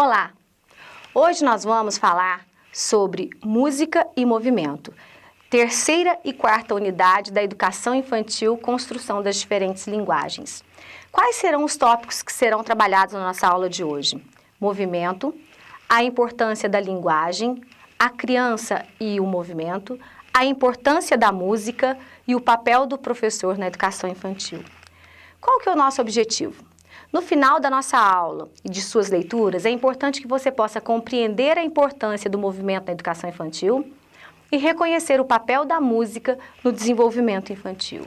Olá! Hoje nós vamos falar sobre música e movimento, terceira e quarta unidade da educação infantil, construção das diferentes linguagens. Quais serão os tópicos que serão trabalhados na nossa aula de hoje? Movimento, a importância da linguagem, a criança e o movimento, a importância da música e o papel do professor na educação infantil. Qual que é o nosso objetivo? No final da nossa aula e de suas leituras, é importante que você possa compreender a importância do movimento na educação infantil e reconhecer o papel da música no desenvolvimento infantil.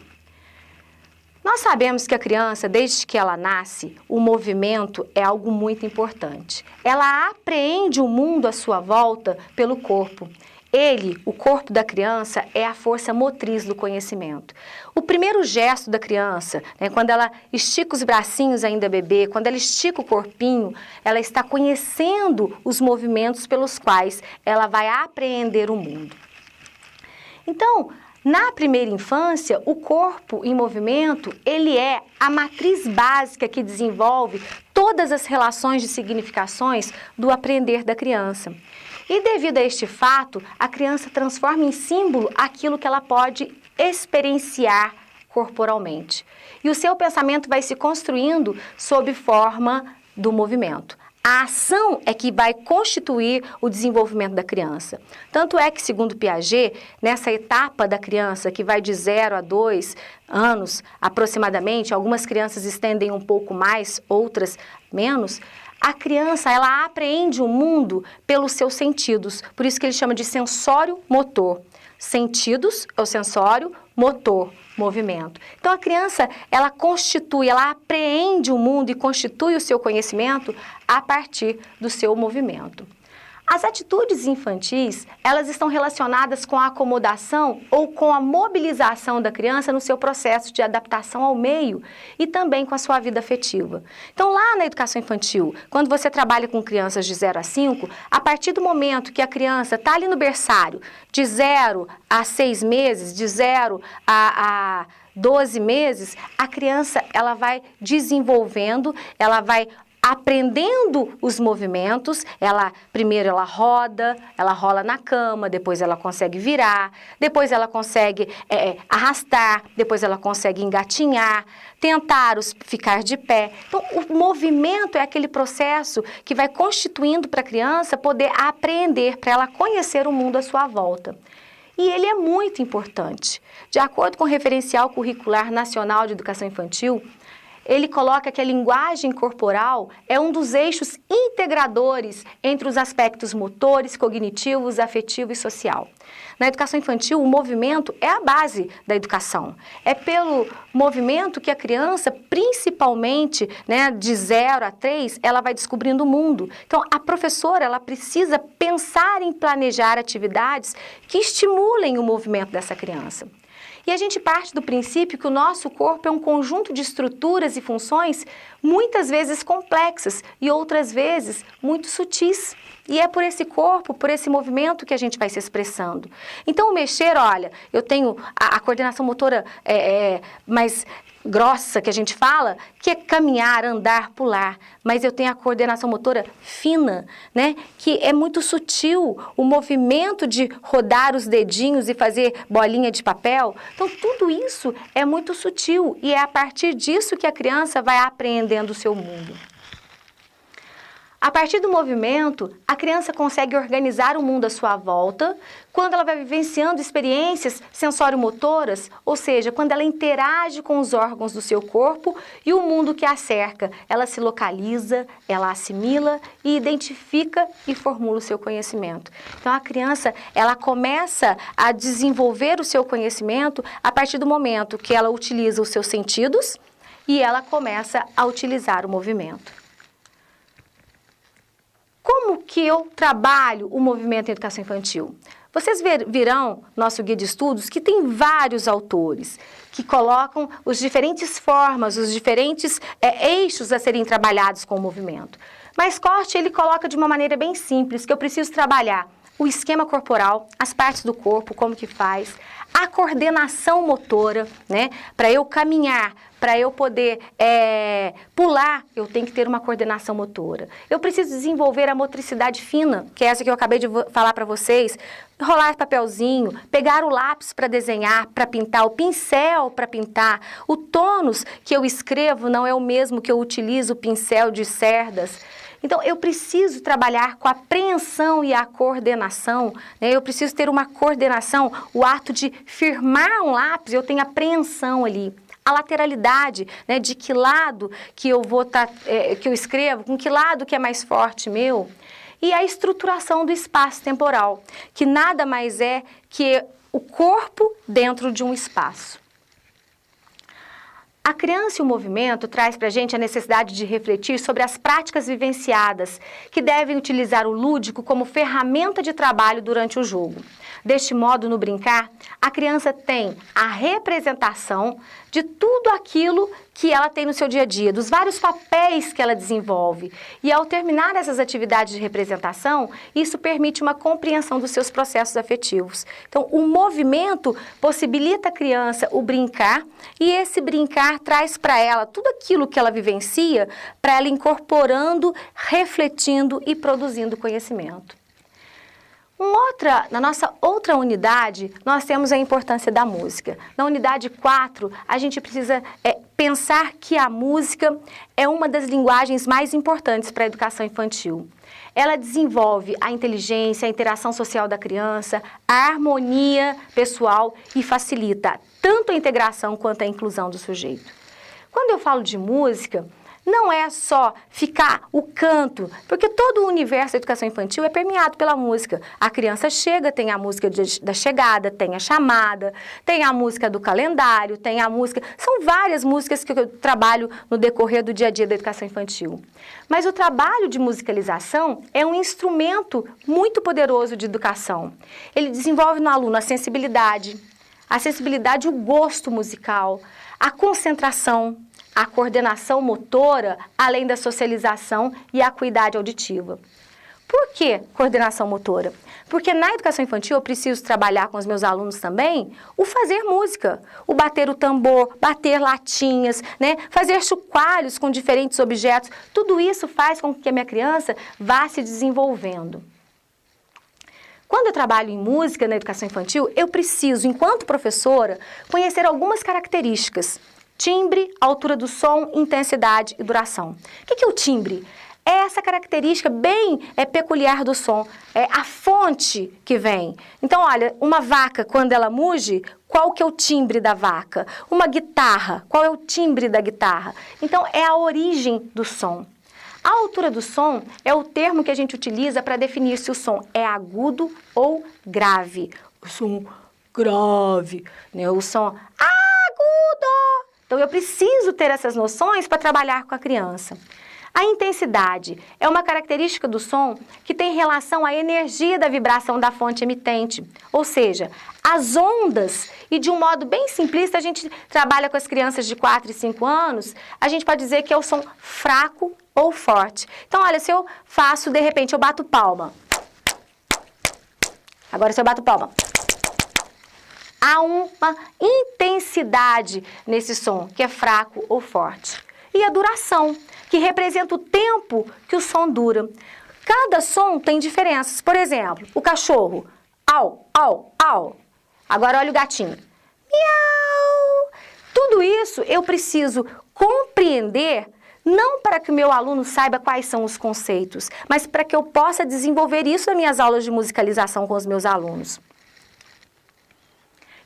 Nós sabemos que a criança, desde que ela nasce, o movimento é algo muito importante. Ela apreende o mundo à sua volta pelo corpo. Ele, o corpo da criança, é a força motriz do conhecimento. O primeiro gesto da criança, quando ela estica os bracinhos ainda bebê, quando ela estica o corpinho, ela está conhecendo os movimentos pelos quais ela vai apreender o mundo. Então, na primeira infância, o corpo em movimento, ele é a matriz básica que desenvolve todas as relações de significações do aprender da criança. E devido a este fato, a criança transforma em símbolo aquilo que ela pode experienciar corporalmente. E o seu pensamento vai se construindo sob forma do movimento. A ação é que vai constituir o desenvolvimento da criança. Tanto é que, segundo Piaget, nessa etapa da criança, que vai de 0 a 2 anos aproximadamente, algumas crianças estendem um pouco mais, outras menos, a criança, ela apreende o mundo pelos seus sentidos, por isso que ele chama de sensório-motor. Sentidos é o sensório, motor, movimento. Então, a criança, ela apreende o mundo e constitui o seu conhecimento a partir do seu movimento. As atitudes infantis, elas estão relacionadas com a acomodação ou com a mobilização da criança no seu processo de adaptação ao meio e também com a sua vida afetiva. Então, lá na educação infantil, quando você trabalha com crianças de 0 a 5, a partir do momento que a criança está ali no berçário, de 0 a 6 meses, de 0 a 12 meses, a criança, ela vai desenvolvendo, ela vai aprendendo os movimentos. Primeiro ela rola na cama, depois ela consegue virar, depois ela consegue arrastar, depois ela consegue engatinhar, tentar ficar de pé. Então, o movimento é aquele processo que vai constituindo para a criança poder aprender, para ela conhecer o mundo à sua volta. E ele é muito importante. De acordo com o Referencial Curricular Nacional de Educação Infantil, ele coloca que a linguagem corporal é um dos eixos integradores entre os aspectos motores, cognitivos, afetivo e social. Na educação infantil, o movimento é a base da educação. É pelo movimento que a criança, principalmente de 0 a 3, ela vai descobrindo o mundo. Então, a professora, ela precisa pensar em planejar atividades que estimulem o movimento dessa criança. E a gente parte do princípio que o nosso corpo é um conjunto de estruturas e funções muitas vezes complexas e outras vezes muito sutis. E é por esse corpo, por esse movimento que a gente vai se expressando. Então, o mexer, olha, eu tenho a coordenação motora mais grossa que a gente fala, que é caminhar, andar, pular, mas eu tenho a coordenação motora fina, que é muito sutil, o movimento de rodar os dedinhos e fazer bolinha de papel. Então, tudo isso é muito sutil e é a partir disso que a criança vai aprendendo o seu mundo. A partir do movimento, a criança consegue organizar o mundo à sua volta quando ela vai vivenciando experiências sensório-motoras, ou seja, quando ela interage com os órgãos do seu corpo e o mundo que a cerca. Ela se localiza, ela assimila e identifica e formula o seu conhecimento. Então, a criança, ela começa a desenvolver o seu conhecimento a partir do momento que ela utiliza os seus sentidos e ela começa a utilizar o movimento. Como que eu trabalho o movimento em educação infantil? Vocês virão nosso guia de estudos que tem vários autores que colocam as diferentes formas, os diferentes eixos a serem trabalhados com o movimento. Mas Corte, ele coloca de uma maneira bem simples, que eu preciso trabalhar o esquema corporal, as partes do corpo, como que faz, a coordenação motora, né? Para eu caminhar, para eu poder pular, eu tenho que ter uma coordenação motora. Eu preciso desenvolver a motricidade fina, que é essa que eu acabei de falar para vocês. Rolar papelzinho, pegar o lápis para desenhar, para pintar, o pincel para pintar. O tônus que eu escrevo não é o mesmo que eu utilizo o pincel de cerdas. Então, eu preciso trabalhar com a apreensão e a coordenação, né? Eu preciso ter uma coordenação, o ato de firmar um lápis, eu tenho apreensão ali. A lateralidade, né? De que lado que eu vou que eu escrevo, com que lado que é mais forte meu. E a estruturação do espaço temporal, que nada mais é que o corpo dentro de um espaço. A criança e o movimento traz para a gente a necessidade de refletir sobre as práticas vivenciadas, que devem utilizar o lúdico como ferramenta de trabalho durante o jogo. Deste modo, no brincar, a criança tem a representação de tudo aquilo que ela tem no seu dia a dia, dos vários papéis que ela desenvolve. E ao terminar essas atividades de representação, isso permite uma compreensão dos seus processos afetivos. Então, o movimento possibilita a criança o brincar, e esse brincar traz para ela tudo aquilo que ela vivencia, para ela incorporando, refletindo e produzindo conhecimento. Na nossa outra unidade, nós temos a importância da música. Na unidade 4, a gente precisa pensar que a música é uma das linguagens mais importantes para a educação infantil. Ela desenvolve a inteligência, a interação social da criança, a harmonia pessoal e facilita tanto a integração quanto a inclusão do sujeito. Quando eu falo de música, não é só ficar o canto, porque todo o universo da educação infantil é permeado pela música. A criança chega, tem a música da chegada, tem a chamada, tem a música do calendário, tem a música... São várias músicas que eu trabalho no decorrer do dia a dia da educação infantil. Mas o trabalho de musicalização é um instrumento muito poderoso de educação. Ele desenvolve no aluno a sensibilidade, o gosto musical, a concentração, a coordenação motora, além da socialização e a acuidade auditiva. Por que coordenação motora? Porque na educação infantil eu preciso trabalhar com os meus alunos também o fazer música, o bater o tambor, bater latinhas, né? Fazer chocalhos com diferentes objetos. Tudo isso faz com que a minha criança vá se desenvolvendo. Quando eu trabalho em música na educação infantil, eu preciso, enquanto professora, conhecer algumas características. Timbre, altura do som, intensidade e duração. O que é o timbre? É essa característica bem peculiar do som, é a fonte que vem. Então, olha, uma vaca, quando ela muge, qual que é o timbre da vaca? Uma guitarra, qual é o timbre da guitarra? Então, é a origem do som. A altura do som é o termo que a gente utiliza para definir se o som é agudo ou grave. O som grave, né? O som agudo. Então, eu preciso ter essas noções para trabalhar com a criança. A intensidade é uma característica do som que tem relação à energia da vibração da fonte emitente, ou seja, as ondas, e de um modo bem simplista, a gente trabalha com as crianças de 4 e 5 anos, a gente pode dizer que é o som fraco ou forte. Então, olha, se eu faço, de repente, eu bato palma. Agora, se eu bato palma. Há uma intensidade nesse som, que é fraco ou forte. E a duração, que representa o tempo que o som dura. Cada som tem diferenças. Por exemplo, o cachorro, au, au, au. Agora olha o gatinho, miau. Tudo isso eu preciso compreender, não para que o meu aluno saiba quais são os conceitos, mas para que eu possa desenvolver isso nas minhas aulas de musicalização com os meus alunos.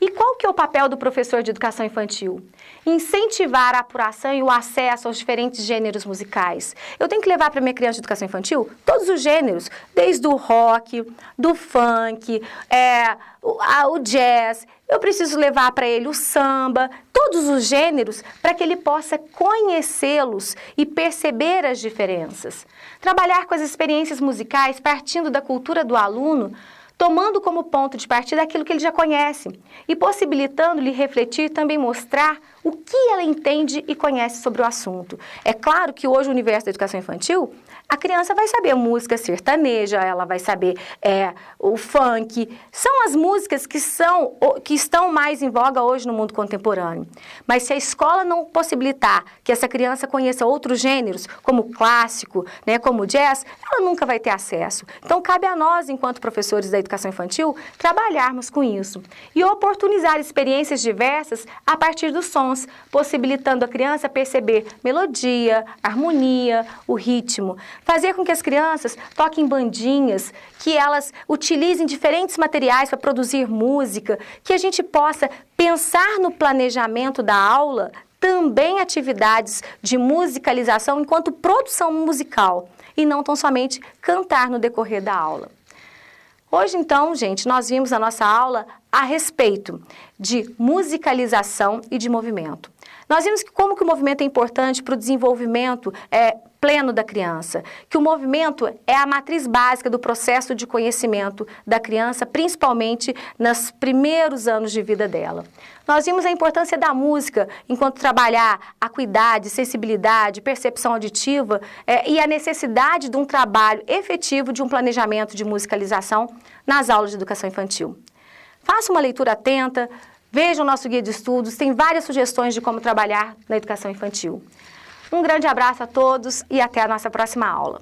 E qual que é o papel do professor de educação infantil? Incentivar a apuração e o acesso aos diferentes gêneros musicais. Eu tenho que levar para minha criança de educação infantil todos os gêneros, desde o rock, do funk, o jazz. Eu preciso levar para ele o samba, todos os gêneros, para que ele possa conhecê-los e perceber as diferenças. Trabalhar com as experiências musicais partindo da cultura do aluno, tomando como ponto de partida aquilo que ele já conhece e possibilitando-lhe refletir e também mostrar o que ela entende e conhece sobre o assunto. É claro que hoje o universo da educação infantil, a criança vai saber música sertaneja, ela vai saber o funk. São as músicas que estão mais em voga hoje no mundo contemporâneo. Mas se a escola não possibilitar que essa criança conheça outros gêneros, como o clássico, né, como o jazz, ela nunca vai ter acesso. Então, cabe a nós, enquanto professores da educação infantil, trabalharmos com isso e oportunizar experiências diversas a partir dos sons, possibilitando a criança perceber melodia, harmonia, o ritmo. Fazer com que as crianças toquem bandinhas, que elas utilizem diferentes materiais para produzir música, que a gente possa pensar no planejamento da aula também atividades de musicalização enquanto produção musical e não tão somente cantar no decorrer da aula. Hoje, então, gente, nós vimos na nossa aula a respeito de musicalização e de movimento. Nós vimos como que o movimento é importante para o desenvolvimento pleno da criança, que o movimento é a matriz básica do processo de conhecimento da criança, principalmente nos primeiros anos de vida dela. Nós vimos a importância da música enquanto trabalhar acuidade, sensibilidade, percepção auditiva e a necessidade de um trabalho efetivo de um planejamento de musicalização nas aulas de educação infantil. Faça uma leitura atenta, veja o nosso guia de estudos, tem várias sugestões de como trabalhar na educação infantil. Um grande abraço a todos e até a nossa próxima aula.